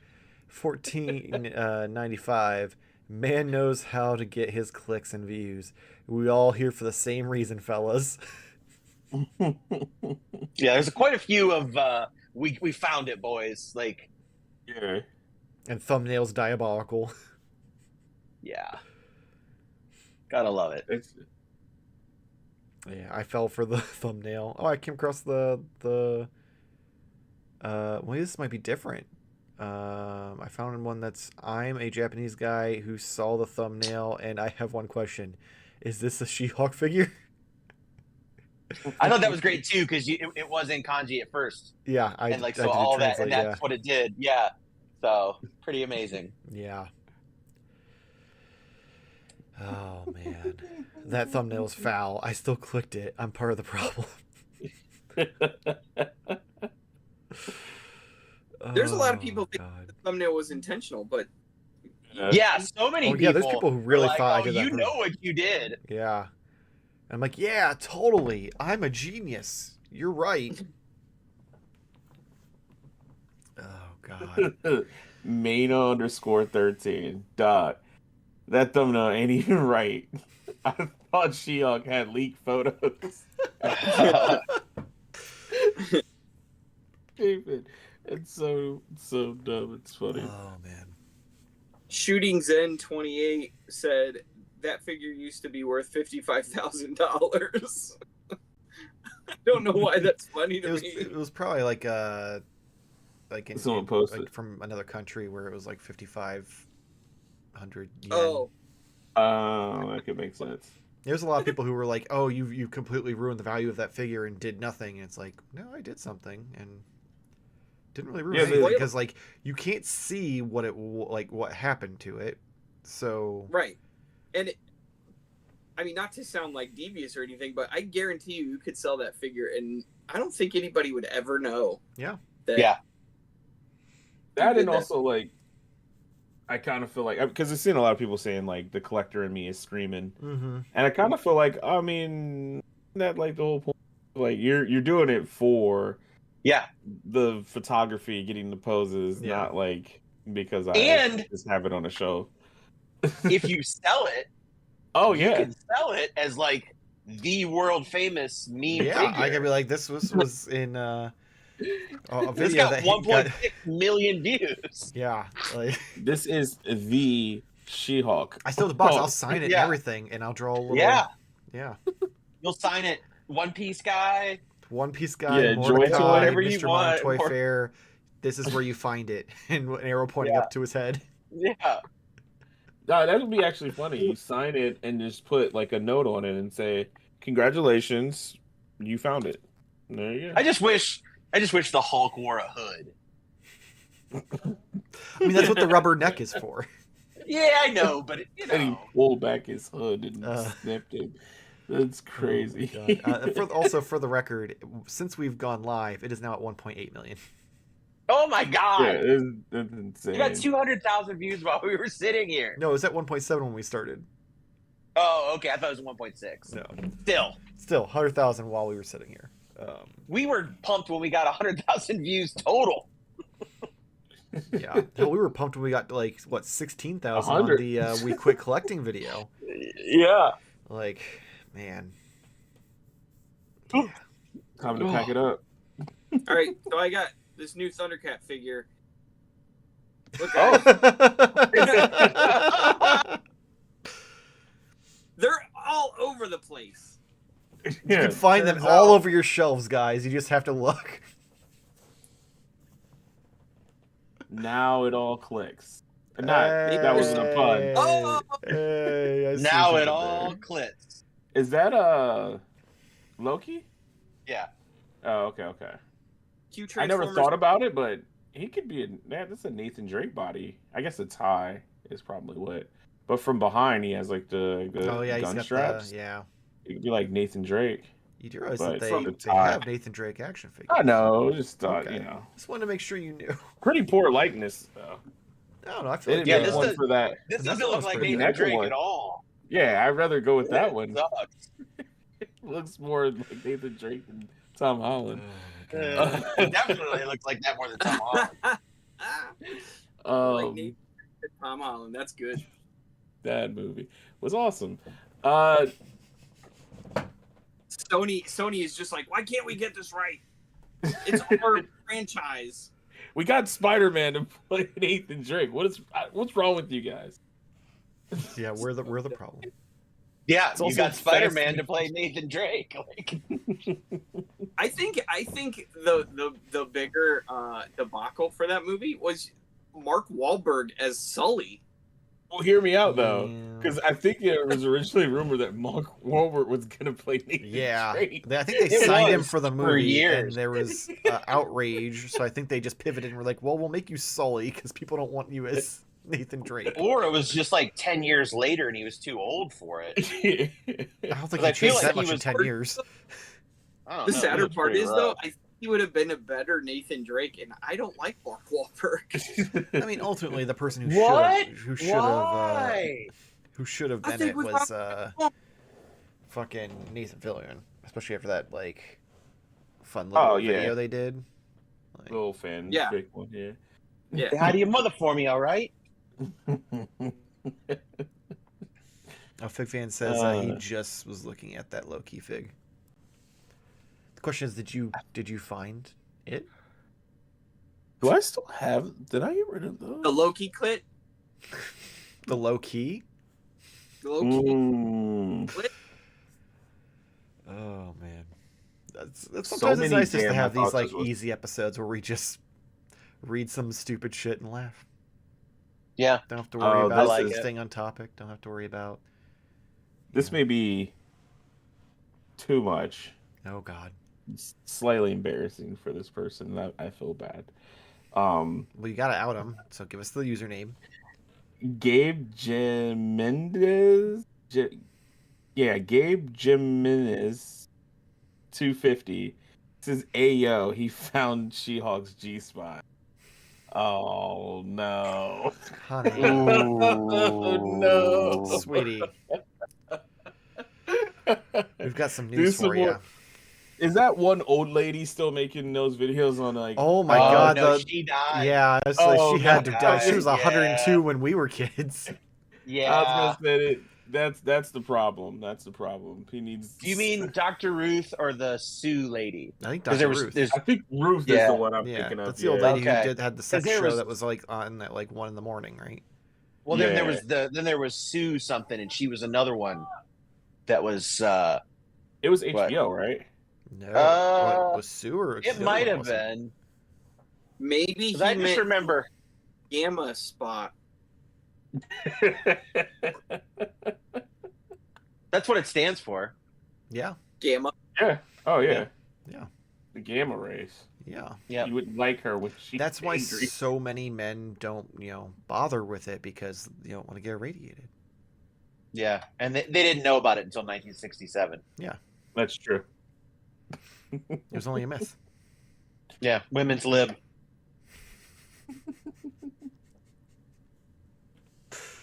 1495. Man knows how to get his clicks and views. We all here for the same reason, fellas. Yeah, there's quite a few of we found it, boys. Like, Yeah. And thumbnails diabolical. yeah. Gotta love it. It's, Yeah, I fell for the thumbnail. Oh, I came across the well, this might be different. I found one that's I'm a Japanese guy who saw the thumbnail, and I have one question: is this a She-Hulk figure? I thought that was great too because it was in kanji at first, Yeah, and like I so did all that, translate, and that's what it did. Yeah, so pretty amazing. yeah. Oh man, that thumbnail's foul. I still clicked it. I'm part of the problem. There's a lot of people Oh, think God. the thumbnail was intentional, but Yeah, so many Oh, people. yeah, there's people who really are like, thought I oh, did that you for- know what you did. Yeah. I'm like, yeah, totally. I'm a genius. You're right. Oh God. Maina_13. That thumbnail ain't even right. I thought She-Hulk had leaked photos. Stupid. It's so dumb. It's funny. Oh man. Shooting Zen 28 said that figure used to be worth $55,000. I don't know why that's funny to me. It was probably like Someone posted. like from another country where it was like 5,500 yen. Oh, That could make sense. There's a lot of people who were like, "Oh, you completely ruined the value of that figure and did nothing." And it's like, no, I did something and didn't really ruin Yeah, anything they- because like you can't see what happened to it. So right. And I mean, not to sound like devious or anything, but I guarantee you could sell that figure, and I don't think anybody would ever know. Yeah. That Yeah. That did and that. also like, I kind of feel like because I've seen a lot of people saying like the collector in me is screaming, Mm-hmm. and I kind of feel like that like the whole point, like you're doing it for Yeah, the photography, getting the poses, Yeah. not like because I And- just have it on a show. if you sell it, Oh you yeah, can sell it as like the world famous meme Yeah, figure. I could be like, this was in a It's video got that 1.6 million views. yeah, like this is the She-Hulk. I still have the box. I'll sign it and Yeah. everything, and I'll draw a little. Yeah, Yeah. you'll sign it. One Piece guy. One Piece guy, Yeah, Joy Mordecai, Toy, whatever you Mr. Modern want. Toy Fair. This is where you find it, and an arrow pointing Yeah. up to his head. Yeah, No, that would be actually funny. You sign it and just put like a note on it and say, "Congratulations, you found it." And there you go. I just wish the Hulk wore a hood. I mean, that's what the rubber neck is for. Yeah, I know, but And he pulled back his hood and Uh. snipped it. That's crazy. Oh my God. Also, for the record, since we've gone live, it is now at 1.8 million. Oh my god! Yeah, it's insane. You got 200,000 views while we were sitting here. No, it was at 1.7 when we started. Oh, okay. I thought it was 1.6. No, Still, 100,000 while we were sitting here. we were pumped when we got 100,000 views total. Yeah, hell, we were pumped when we got like what 16,000 on 100. the "We Quit Collecting" video. Yeah. Like, man, Time to pack it up. All right, so I got this new Thundercat figure. Look, Oh. guys, they're all over the place. You can find them turns all out- over your shelves, guys. You just have to look. Now it all clicks. That wasn't a pun. Oh! Hey, I see Now what it you all did clips. Is that Loki? Yeah. Oh, okay. Q I never Transformers. thought about it, but he could be that's a Nathan Drake body. I guess a tie is probably what. But from behind, he has like the there. Oh yeah, he's gun got straps. the yeah. It could be like Nathan Drake. You do realize But that from the they tie. have Nathan Drake action figures. I know. Just thought, Okay. you know, Just wanted to make sure you knew. pretty poor likeness though. No, I feel They like didn't Yeah, make this one does- for that. This And doesn't that look looks like pretty Nathan good. Drake One. at all. Yeah, I'd rather go with that It one. sucks. It looks more like Nathan Drake than Tom Holland. It definitely looks like that more than Tom Holland. Like Nathan and Tom Holland. That's good. That movie was awesome. Sony is just like, why can't we get this right? It's our franchise. We got Spider-Man to play Nathan Drake. What's wrong with you guys? Yeah, we're the problem. Yeah, It's you also got Spider-Man Fast to play Nathan Drake. Like, I think the bigger debacle for that movie was Mark Wahlberg as Sully. Well, hear me out though, Yeah. because I think it was originally rumored that Mark Wahlberg was gonna play Nathan Yeah, Drake. I think they It signed him was for the for movie, years. and there was outrage. So I think they just pivoted and were like, "Well, we'll make you Sully because people don't want you as Nathan Drake." or it was just like 10 years later and he was too old for it. I don't think I he feel changed like that he much in was 10 pretty- years. I don't The know, it sadder was part pretty is though, rough. I think he would have been a better Nathan Drake, and I don't like Mark Wahlberg. I mean, ultimately, the person What? who Why? should have I been think it we was fucking Nathan Fillion, especially after that like fun little video they did. Like, Little fan, Yeah. Drake one, yeah. Yeah. How do you mother for me, all right? Fig Fan says he just was looking at that low key fig. The question is, did you find it? Do I still have? Did I get rid of those? The Loki clit. The low key? The Loki. Mm. Oh man, that's So sometimes it's many nice just to damn have these like thoughts was- easy episodes where we just read some stupid shit and laugh. Yeah. Don't have to worry about this like is- it. staying on topic. Don't have to worry about. This may be too much. Oh God. It's slightly embarrassing for this person. I feel bad. Well, you gotta out him. So give us the username. Gabe Jimenez. Gabe Jimenez, 250. Says, "Ayo, he found She-Hulk's G-spot." Oh no! Honey, Oh no, sweetie, we've got some Do news some for you. more- Is that one old lady still making those videos on like? Oh my Oh, God, no, the she died. yeah, it's like Oh, she had to God. die. She was Yeah. 102 when we were kids. Yeah. I was gonna say that. That's the problem. That's the problem. He needs. Do you mean Dr. Ruth or the Sue lady? I think Because Dr. there was Ruth. there's I think Ruth is Yeah. the one I'm Yeah, thinking of. that's the old yeah. lady Okay. who had the sex there show was- that was like on at like 1 in the morning, right? well then there Yeah. was then there was Sue something and she was another one that was It was HBO, right? No, Uh, what, was Sue or it the might other have one wasn't? been. Maybe he 'Cause I just meant remember Gamma Spot. that's what it stands for. Yeah, Gamma. Yeah. Oh yeah. Yeah. The gamma rays. yeah. Yeah. You wouldn't like her when she. That's why angry. so many men don't, bother with it because you don't want to get irradiated. Yeah. And they didn't know about it until 1967. That's true. It was only a myth. Yeah. Women's lib.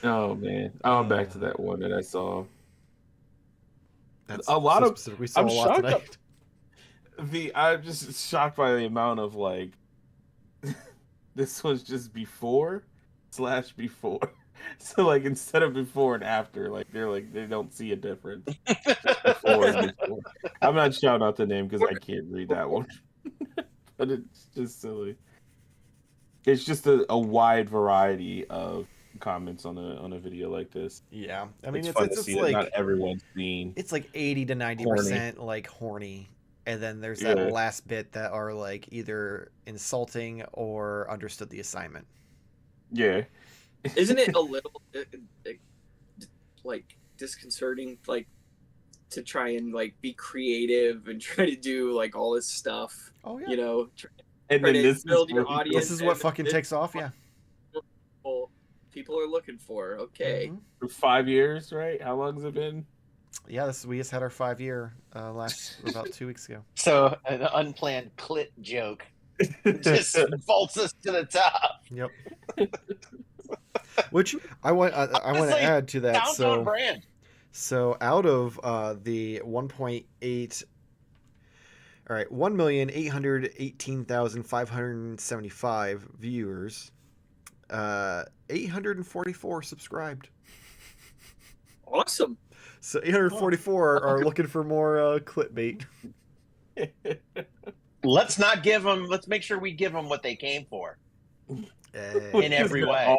Oh man. Oh, back to that one that I saw. That's A lot so of- specific. We saw I'm a lot shocked tonight. I'm just shocked by the amount of like. This was just before / before. So like instead of before and after, like they don't see a difference. Just before and before. I'm not shouting out the name because I can't read that one. but it's just silly. It's just a wide variety of comments on a video like this. Yeah, I mean, It's it's fun to just see that not like everyone's being it's like 80 to 90% like horny, and then there's that Yeah. last bit that are like either insulting or understood the assignment. yeah. Isn't it a little like disconcerting, like to try and like be creative and try to do like all this stuff? Oh yeah, You know, And try then to this build is your really audience. this is what and fucking it's takes off. Yeah. what people are looking for. Okay. Mhm. for 5 years, right? How long has it been? Yeah, we just had our 5-year about 2 weeks ago. So an unplanned clit joke just vaults us to the top. Yep. Which I want to Honestly, add to that. Sounds on brand. So out of the 1.8, all right, 1,818,575 viewers, 844 subscribed. Awesome. So 844 are looking for more clickbait. Let's not give them. Let's make sure we give them what they came for. In every way.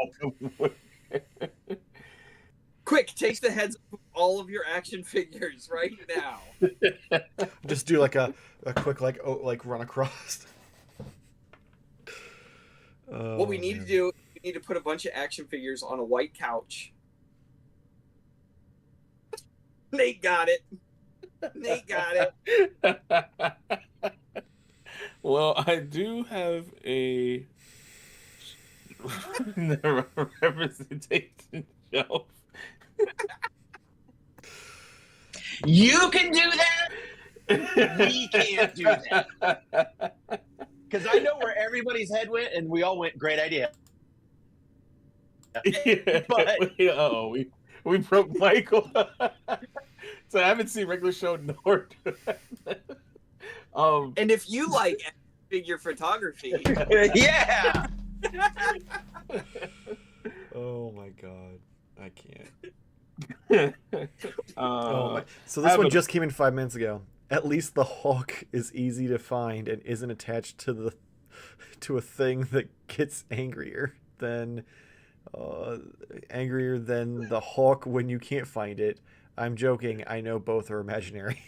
Quick, take the heads of all of your action figures right now. Just do like a quick like run across. What we need to do, we need to put a bunch of action figures on a white couch. Nate got it. Nate got it. Well, I do have a representation shelf. You can do that. We can't do that. Because I know where everybody's head went, and we all went, great idea. Yeah, But- we broke Michael. So I haven't seen regular show nor And if you like figure photography, Yeah. Oh my god, I can't. uh, So I this have one a- just came in 5 minutes ago. At least the Hulk is easy to find and isn't attached to a thing that gets angrier than the Hulk when you can't find it. I'm joking. I know both are imaginary.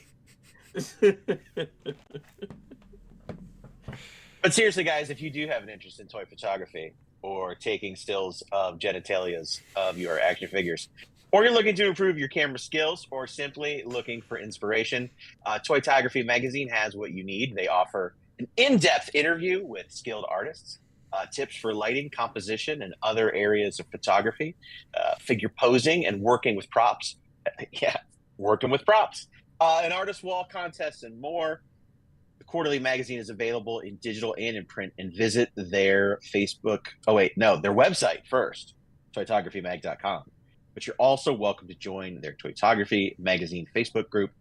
But seriously, guys, if you do have an interest in toy photography or taking stills of genitalias of your action figures, or you're looking to improve your camera skills, or simply looking for inspiration, Toytography Magazine has what you need. They offer an in-depth interview with skilled artists, tips for lighting, composition, and other areas of photography, figure posing, and working with props. Yeah, working with props. An artist wall contest, and more. The quarterly magazine is available in digital and in print, and visit their their website first, toytographymag.com. But you're also welcome to join their Toytography Magazine Facebook group,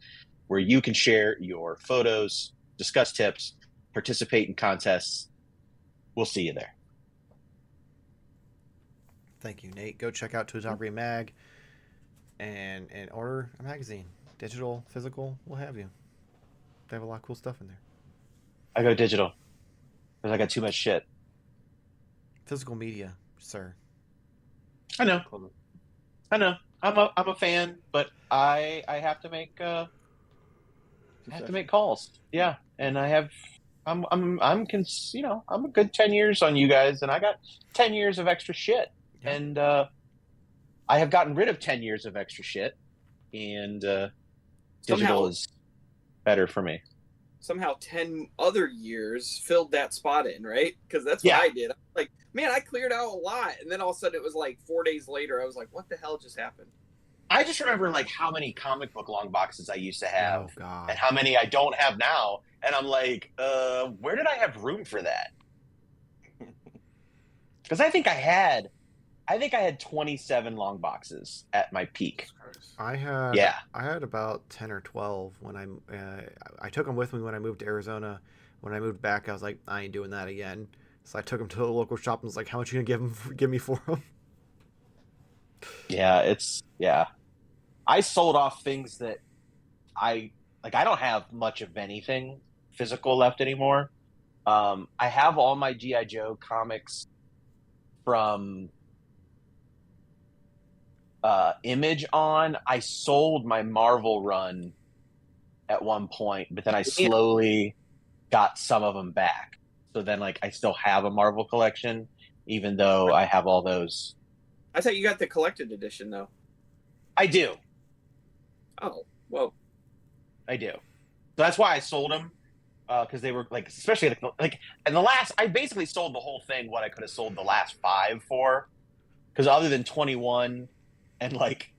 where you can share your photos, discuss tips, participate in contests. We'll see you there. Thank you, Nate. Go check out Toytography Mag and order a magazine. Digital, physical, we'll have you. They have a lot of cool stuff in there. I go digital because I got too much shit. Physical media, sir. I know. I'm a fan, but I have to make calls. Yeah, and I'm a good 10 years on you guys, and I got 10 years of extra shit, Yeah. and I have gotten rid of 10 years of extra shit, and digital is better for me. somehow 10 other years filled that spot in, right? Because that's what Yeah. I did. I was like, man, I cleared out a lot. And then all of a sudden it was like 4 days later, I was like, what the hell just happened? I just remember like how many comic book long boxes I used to have, Oh god. and how many I don't have now, and I'm like, where did I have room for that? Because I think I had 27 long boxes at my peak. I had about 10 or 12 when I took them with me when I moved to Arizona. When I moved back, I was like, I ain't doing that again. So I took them to the local shop and was like, how much are you gonna give me for them? Yeah, I sold off things that I don't have much of anything physical left anymore. I have all my G.I. Joe comics from Image on. I sold my Marvel run at one point, but then I slowly got some of them back. So then, like, I still have a Marvel collection, even though I have all those. I thought you got the collected edition though. I do. Oh, well. I do. So that's why I sold them, because they were like, especially like, and the last, I basically sold the whole thing what I could have sold the last 5 for, because other than 21 and like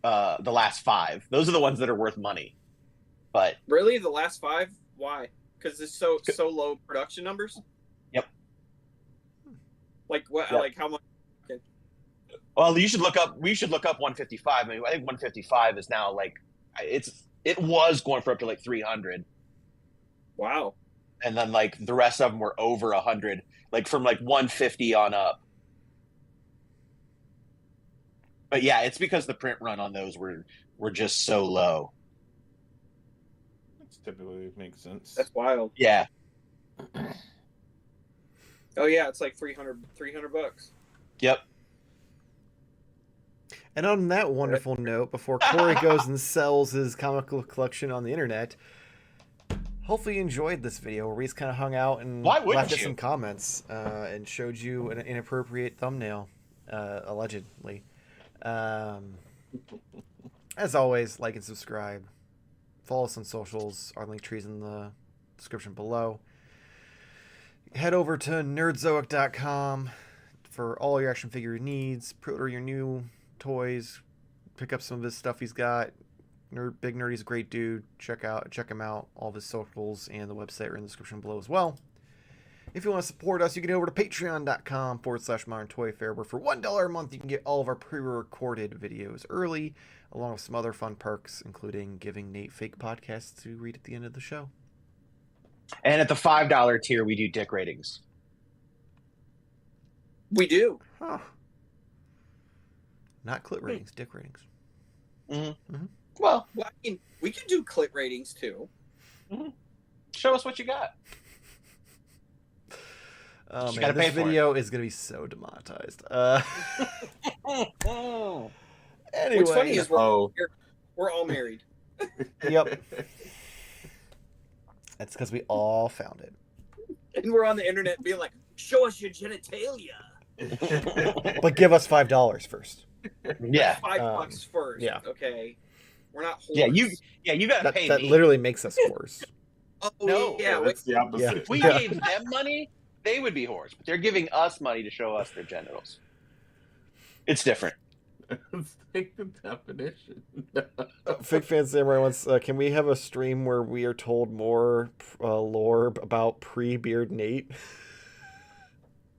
the last 5, those are the ones that are worth money. But Really, the last 5? Why? Because it's so low production numbers. Yep. Like what? Yep. Like how much? Well, you should look up. We should look up 155. I mean, I think 155 is now like it was going for up to like 300, Wow. and then like the rest of them were over 100, like from like 150 on up. But yeah, it's because the print run on those were just so low. That typically makes sense. That's wild. Yeah. Oh yeah, it's like $300. Yep. And on that wonderful note, before Corey goes and sells his comic book collection on the internet, hopefully you enjoyed this video where we just kind of hung out and Why wouldn't left us you? some comments and showed you an inappropriate thumbnail, allegedly. As always, like and subscribe. Follow us on socials. Our link tree's in the description below. Head over to nerdzoic.com for all your action figure needs. Pre-order your new toys. Pick up some of his stuff he's got. Big Nerdy's a great dude. Check him out. All of his socials and the website are in the description below as well. If you want to support us, you can go over to patreon.com/Modern Toy Fair, where for $1 a month you can get all of our pre-recorded videos early, along with some other fun perks, including giving Nate fake podcasts to read at the end of the show. And at the $5 tier, we do dick ratings. We do. Huh. Not clit ratings, dick ratings. Mm-hmm. Mm-hmm. Well, I mean, we can do clit ratings too. Mm-hmm. Show us what you got. Oh You man, gotta this pay for video is gonna be so demonetized. Anyway, What's funny is we're all married. Yep. That's because we all found it. And we're on the internet being like, show us your genitalia. But give us $5 first. Yeah. $5 first. yeah. Okay. We're not whores. You gotta pay That me. literally makes us whores. Oh, No, yeah. That's the opposite. Yeah. If we gave them money, they would be whores. But they're giving us money to show us their genitals. It's different. Let's take the definition. Fig Fan Samurai wants, can we have a stream where we are told more lore about pre-beard Nate?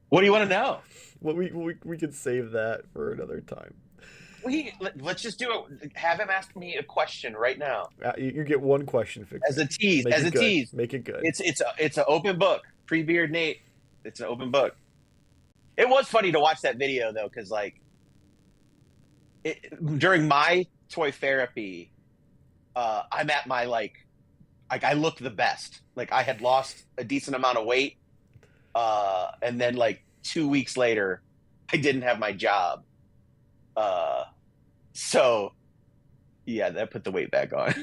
What do you want to know? Well, we could save that for another time. Let's just do it. Have him ask me a question right now. You get one question, Fig As a tease. Make As it a good. tease. Make it good. It's an open book. Pre-beard Nate. It's an open book. It was funny to watch that video though, because like during my toy therapy, I'm at my like I looked the best. Like I had lost a decent amount of weight, and then like 2 weeks later, I didn't have my job. So yeah, that put the weight back on.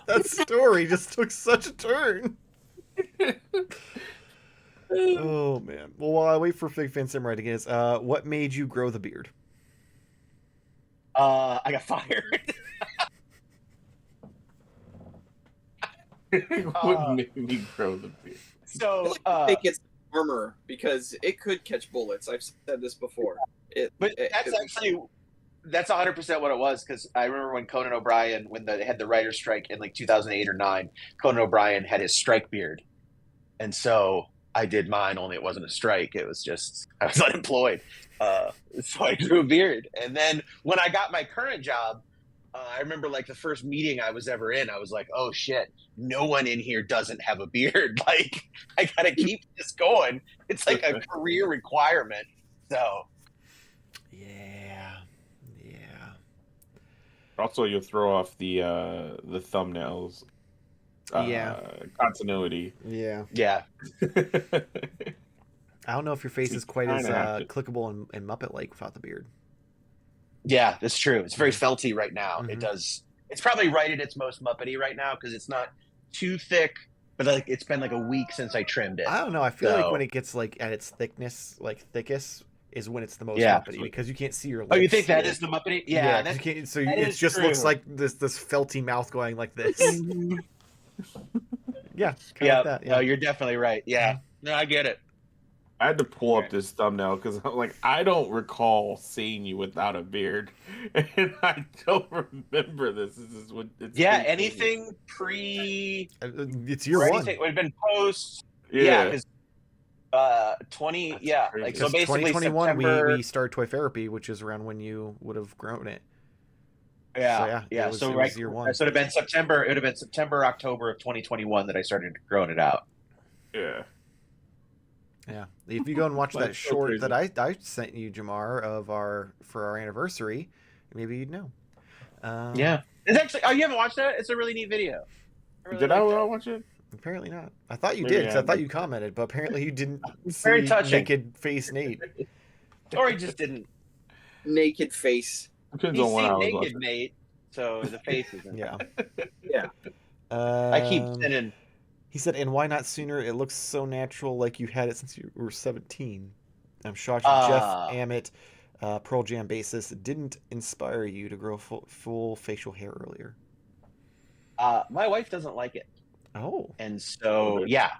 That story just took such a turn. Oh man. Well, while I wait for Fig Fan Samurai to get his, what made you grow the beard? I got fired. What made me grow the beard? So I think it's armor because it could catch bullets. I've said this before. That's 100% what it was, because I remember when Conan O'Brien, when they had the writer's strike in like 2008 or 9, Conan O'Brien had his strike beard. And so I did mine, only it wasn't a strike. It was just, I was unemployed. So I grew a beard. And then when I got my current job, I remember like the first meeting I was ever in, I was like, oh shit, no one in here doesn't have a beard. Like, I got to keep this going. It's like a career requirement. So. Yeah. Also, you'll throw off the thumbnails. Yeah. continuity. Yeah. Yeah. I don't know if your face So is quite you as kinda have to- clickable and Muppet-like without the beard. Yeah, that's true. It's very felty right now. Mhm. It does. It's probably right at its most Muppety right now because it's not too thick, but like it's been like a week since I trimmed it. I don't know. I feel like So- when it gets like at its thickness, like thickest, is when it's the most Yeah. Muppety because you can't see your lips. Oh, you think that is the Muppety? Yeah, 'cause you can't, so that it is just looks true. like this felty mouth going like this. Yeah, kind yeah. of like that. No, Yeah. you're definitely right. Yeah. No, I get it. I had to pull up this thumbnail because I'm like, I don't recall seeing you without a beard, and I don't remember this. This is what. It's Yeah, been- anything pre It's year or one. anything would have been post. Yeah, because 20. That's Yeah, crazy. like so Because basically 2021, September. we started Toy Therapy, which is around when you would have grown it. Yeah, So, yeah, yeah. it was- So it right, was year one. so it would have been September. It would have been September, October of 2021 that I started growing it out. yeah. Yeah, if you go and watch That's that so short crazy. that I sent you, Jamar, for our anniversary, maybe you'd know. Yeah, it's actually. Oh, you haven't watched that? It's a really neat video. really Did I like that. watch it? Apparently not. I thought you Maybe did, 'cause I I thought did. you commented, but apparently you didn't Very see touching. naked face Nate. Or he just didn't. Naked face. Depends He's on when I seen was naked watching. Nate, so the face isn't. Yeah. Yeah. I keep sending. He said, "And why not sooner? It looks so natural, like you had it since you were 17. I'm shocked Jeff Ammett, Pearl Jam bassist, didn't inspire you to grow full facial hair earlier." My wife doesn't like it, Oh. and so yeah.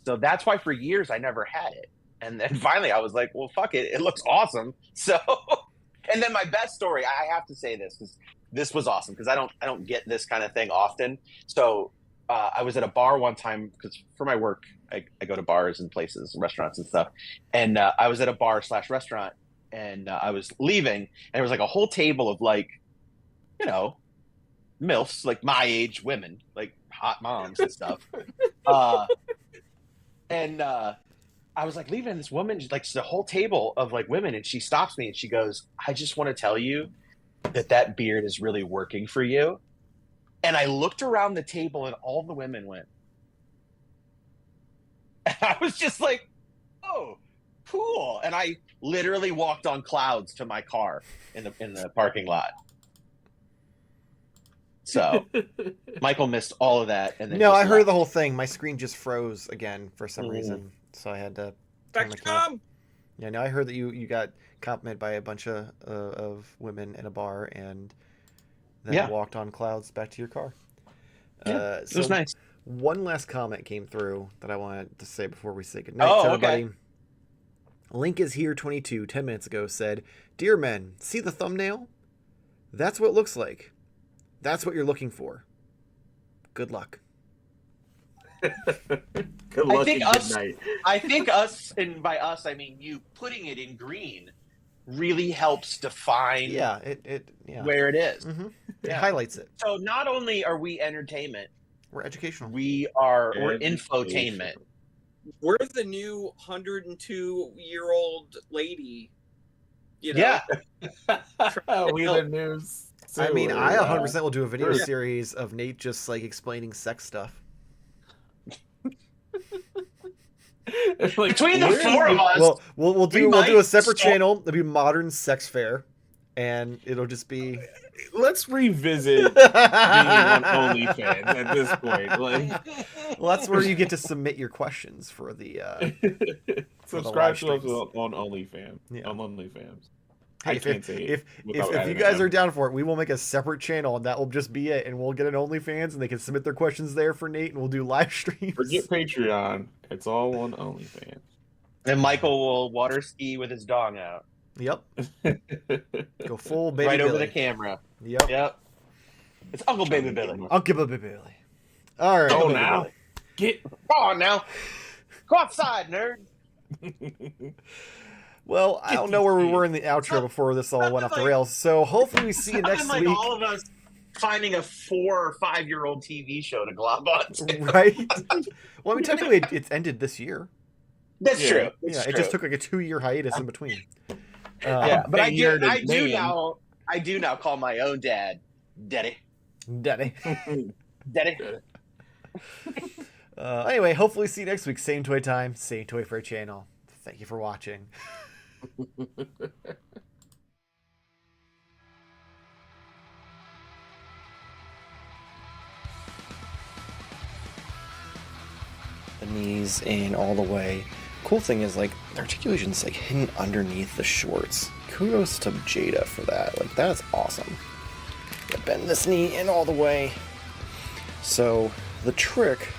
So that's why for years I never had it, and then finally I was like, well, fuck it, it looks awesome. So, and then my best story, I have to say this because this was awesome because I don't get this kind of thing often. So I was at a bar one time because for my work I go to bars and places and restaurants and stuff, and I was at a bar / restaurant, and I was leaving, and there was like a whole table of like, you know, MILFs, like my age women, like hot moms and stuff. And I was like leaving, and this woman, like the whole table of like women, and she stops me and she goes, I just want to tell you that beard is really working for you. And I looked around the table and all the women went. And I was just like, oh, cool. And I literally walked on clouds to my car in the parking lot. So Michael missed all of that. And then No, just I heard left. the whole thing. My screen just froze again for some reason, so I had to turn my camera. Spectrum. Yeah, no, I heard that you got complimented by a bunch of women in a bar and then Yeah. walked on clouds back to your car. Yeah, it was nice. One last comment came through that I wanted to say before we say goodnight Oh, to okay. everybody. Link is here 22, 10 minutes ago said, "Dear men, see the thumbnail? That's what it looks like. That's what you're looking for. Good luck." Good I luck think and good us- night. I think us, and by us I mean you, putting it in green really helps define Yeah, it where it is. hmm It Yeah. highlights it. So not only are we entertainment, We're educational. we're infotainment. We're the new 102-year-old lady. You know? Yeah. We the news. I mean, too, I or, 100% will do a video Yeah. series of Nate just like explaining sex stuff. like, Between the where is four of us, Well, we'll do might a separate start- channel. It'll be Modern Sex Fair, and it'll just be Let's revisit being on OnlyFans at this point. Like, well, that's where you get to submit your questions for the. subscribe to us streams. on OnlyFans. Yeah. On OnlyFans. Hey, I can't say it if without you adding guys an are M. down for it, we will make a separate channel, and that will just be it. And we'll get an OnlyFans, and they can submit their questions there for Nate, and we'll do live streams. Forget Patreon. It's all on OnlyFans. and Michael will water ski with his dong out Yep, go full baby right over Billy. the camera. Yep, Yep. It's Uncle Baby Billy. Uncle Baby Billy. All right. Oh, Baby now Billy. get. Come on now. Go outside, nerd. Well, I don't know where we were in the outro before this all went off the rails. So hopefully we see you next Like week. all of us finding a 4 or 5-year-old TV show to glob on. Right? Well, I mean, technically, it's ended this year. That's Yeah. true. Yeah, it just took like a 2-year hiatus in between. Yeah, but I Year do to name. now. I do now call my own dad, Daddy. Daddy. Daddy. Anyway, hopefully see you next week. Same toy time, same toy for channel. Thank you for watching. The knees in all the way. Cool thing is, like, the articulation's like hidden underneath the shorts. Kudos to Jada for that. Like, that's awesome. Yeah, bend this knee in all the way. So the trick